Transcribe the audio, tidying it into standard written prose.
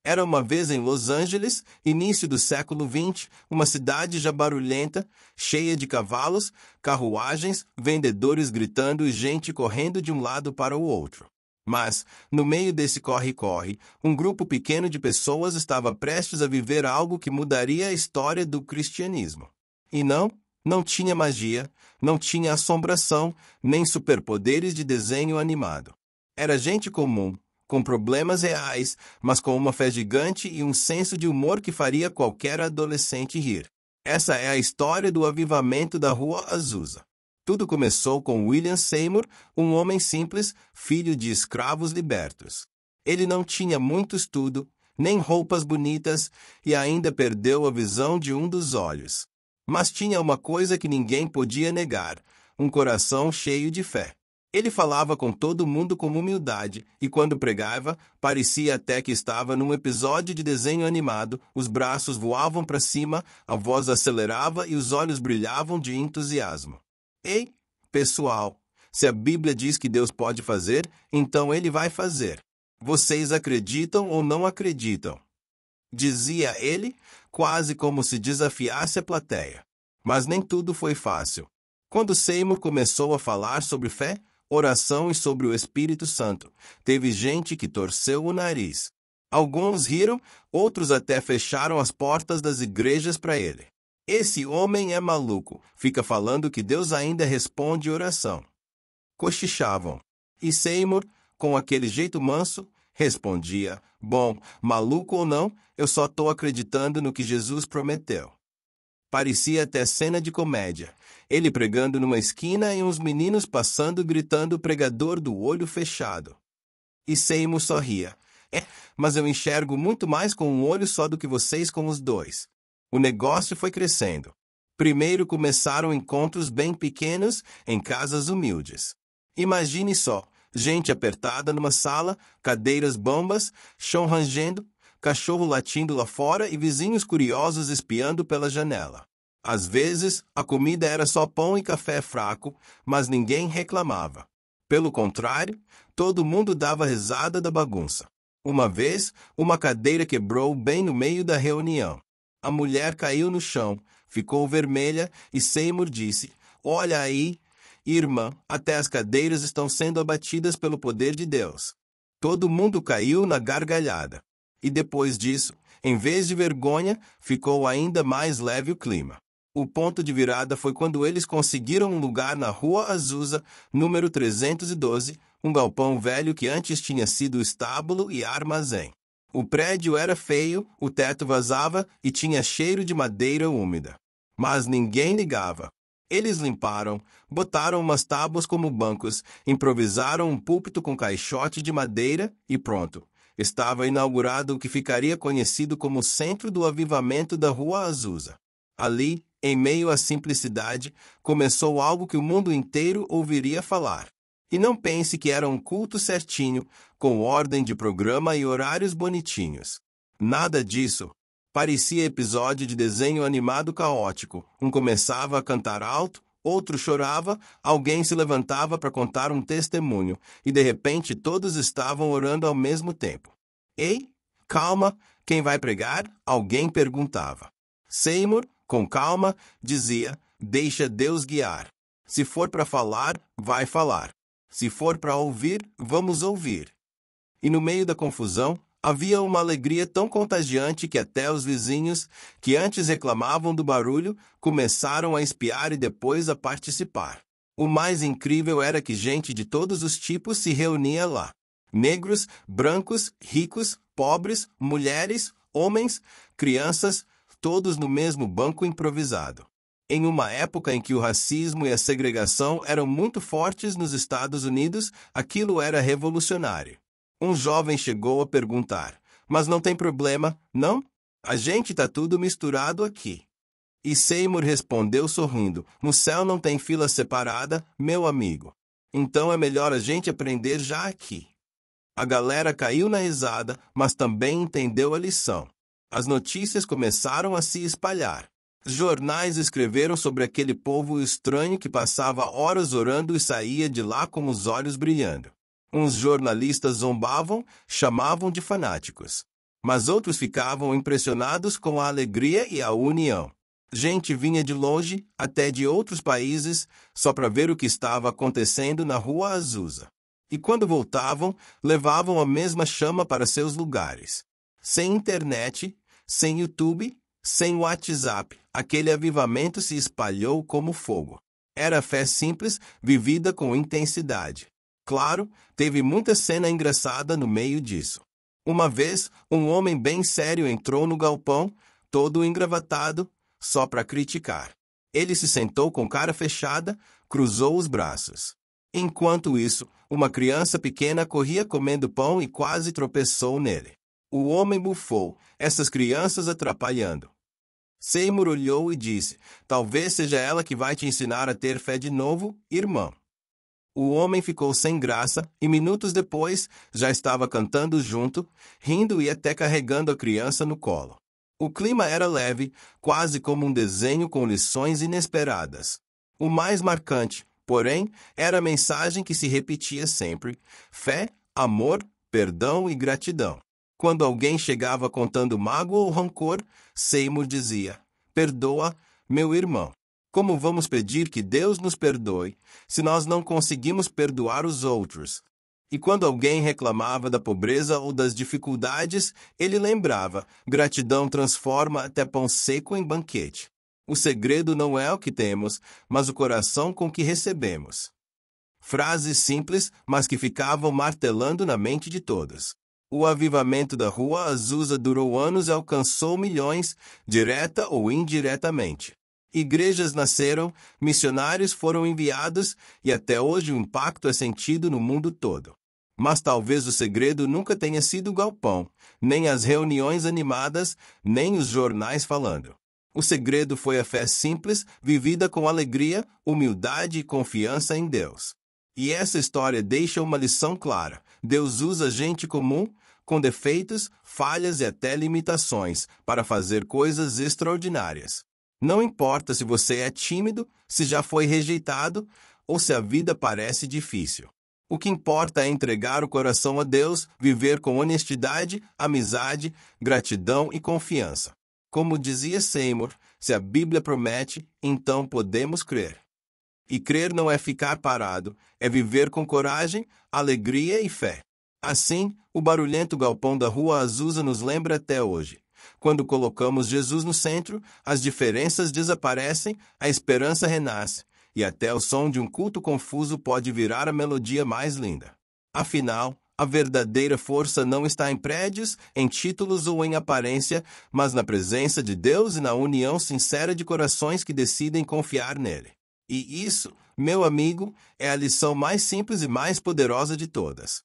Era uma vez em Los Angeles, início do século XX, uma cidade já barulhenta, cheia de cavalos, carruagens, vendedores gritando e gente correndo de um lado para o outro. Mas, no meio desse corre-corre, um grupo pequeno de pessoas estava prestes a viver algo que mudaria a história do cristianismo. E não tinha magia, não tinha assombração, nem superpoderes de desenho animado. Era gente comum, com problemas reais, mas com uma fé gigante e um senso de humor que faria qualquer adolescente rir. Essa é a história do avivamento da Rua Azusa. Tudo começou com William Seymour, um homem simples, filho de escravos libertos. Ele não tinha muito estudo, nem roupas bonitas, e ainda perdeu a visão de um dos olhos. Mas tinha uma coisa que ninguém podia negar: um coração cheio de fé. Ele falava com todo mundo com humildade, e quando pregava, parecia até que estava num episódio de desenho animado, os braços voavam para cima, a voz acelerava e os olhos brilhavam de entusiasmo. Ei, pessoal, se a Bíblia diz que Deus pode fazer, então Ele vai fazer. Vocês acreditam ou não acreditam? Dizia ele, quase como se desafiasse a plateia. Mas nem tudo foi fácil. Quando Seymour começou a falar sobre fé, oração e sobre o Espírito Santo, teve gente que torceu o nariz. Alguns riram, outros até fecharam as portas das igrejas para ele. Esse homem é maluco, fica falando que Deus ainda responde oração. Cochichavam. E Seymour, com aquele jeito manso, respondia: bom, maluco ou não, eu só estou acreditando no que Jesus prometeu. Parecia até cena de comédia. Ele pregando numa esquina e uns meninos passando gritando o pregador do olho fechado. E Seymour sorria. Mas eu enxergo muito mais com um olho só do que vocês com os dois. O negócio foi crescendo. Primeiro começaram encontros bem pequenos, em casas humildes. Imagine só, gente apertada numa sala, cadeiras bambas, chão rangendo, cachorro latindo lá fora e vizinhos curiosos espiando pela janela. Às vezes, a comida era só pão e café fraco, mas ninguém reclamava. Pelo contrário, todo mundo dava risada da bagunça. Uma vez, uma cadeira quebrou bem no meio da reunião. A mulher caiu no chão, ficou vermelha e Seymour disse: olha aí, irmã, até as cadeiras estão sendo abatidas pelo poder de Deus. Todo mundo caiu na gargalhada. E depois disso, em vez de vergonha, ficou ainda mais leve o clima. O ponto de virada foi quando eles conseguiram um lugar na Rua Azusa, número 312, um galpão velho que antes tinha sido estábulo e armazém. O prédio era feio, o teto vazava e tinha cheiro de madeira úmida. Mas ninguém ligava. Eles limparam, botaram umas tábuas como bancos, improvisaram um púlpito com caixote de madeira e pronto. Estava inaugurado o que ficaria conhecido como o Centro do Avivamento da Rua Azusa. Ali, em meio à simplicidade, começou algo que o mundo inteiro ouviria falar. E não pense que era um culto certinho, com ordem de programa e horários bonitinhos. Nada disso. Parecia episódio de desenho animado caótico. Um começava a cantar alto, outro chorava, alguém se levantava para contar um testemunho, e de repente todos estavam orando ao mesmo tempo. Ei, calma, quem vai pregar? Alguém perguntava. Seymour, com calma, dizia: deixa Deus guiar. Se for para falar, vai falar. Se for para ouvir, vamos ouvir. E no meio da confusão, havia uma alegria tão contagiante que até os vizinhos, que antes reclamavam do barulho, começaram a espiar e depois a participar. O mais incrível era que gente de todos os tipos se reunia lá. Negros, brancos, ricos, pobres, mulheres, homens, crianças, todos no mesmo banco improvisado. Em uma época em que o racismo e a segregação eram muito fortes nos Estados Unidos, aquilo era revolucionário. Um jovem chegou a perguntar: mas não tem problema, não? A gente tá tudo misturado aqui. E Seymour respondeu sorrindo: no céu não tem fila separada, meu amigo. Então é melhor a gente aprender já aqui. A galera caiu na risada, mas também entendeu a lição. As notícias começaram a se espalhar. Jornais escreveram sobre aquele povo estranho que passava horas orando e saía de lá com os olhos brilhando. Uns jornalistas zombavam, chamavam de fanáticos. Mas outros ficavam impressionados com a alegria e a união. Gente vinha de longe, até de outros países, só para ver o que estava acontecendo na Rua Azusa. E quando voltavam, levavam a mesma chama para seus lugares. Sem internet, sem YouTube, sem WhatsApp, aquele avivamento se espalhou como fogo. Era fé simples, vivida com intensidade. Claro, teve muita cena engraçada no meio disso. Uma vez, um homem bem sério entrou no galpão, todo engravatado, só para criticar. Ele se sentou com cara fechada, cruzou os braços. Enquanto isso, uma criança pequena corria comendo pão e quase tropeçou nele. O homem bufou, essas crianças atrapalhando. Seymour olhou e disse, talvez seja ela que vai te ensinar a ter fé de novo, irmão. O homem ficou sem graça e minutos depois já estava cantando junto, rindo e até carregando a criança no colo. O clima era leve, quase como um desenho com lições inesperadas. O mais marcante, porém, era a mensagem que se repetia sempre: fé, amor, perdão e gratidão. Quando alguém chegava contando mágoa ou rancor, Seymour dizia, perdoa, meu irmão. Como vamos pedir que Deus nos perdoe, se nós não conseguimos perdoar os outros? E quando alguém reclamava da pobreza ou das dificuldades, ele lembrava, gratidão transforma até pão seco em banquete. O segredo não é o que temos, mas o coração com que recebemos. Frases simples, mas que ficavam martelando na mente de todos. O avivamento da Rua Azusa durou anos e alcançou milhões, direta ou indiretamente. Igrejas nasceram, missionários foram enviados e até hoje o impacto é sentido no mundo todo. Mas talvez o segredo nunca tenha sido o galpão, nem as reuniões animadas, nem os jornais falando. O segredo foi a fé simples, vivida com alegria, humildade e confiança em Deus. E essa história deixa uma lição clara. Deus usa gente comum, com defeitos, falhas e até limitações, para fazer coisas extraordinárias. Não importa se você é tímido, se já foi rejeitado, ou se a vida parece difícil. O que importa é entregar o coração a Deus, viver com honestidade, amizade, gratidão e confiança. Como dizia Seymour, se a Bíblia promete, então podemos crer. E crer não é ficar parado, é viver com coragem, alegria e fé. Assim, o barulhento galpão da Rua Azusa nos lembra até hoje. Quando colocamos Jesus no centro, as diferenças desaparecem, a esperança renasce, e até o som de um culto confuso pode virar a melodia mais linda. Afinal, a verdadeira força não está em prédios, em títulos ou em aparência, mas na presença de Deus e na união sincera de corações que decidem confiar nele. E isso, meu amigo, é a lição mais simples e mais poderosa de todas.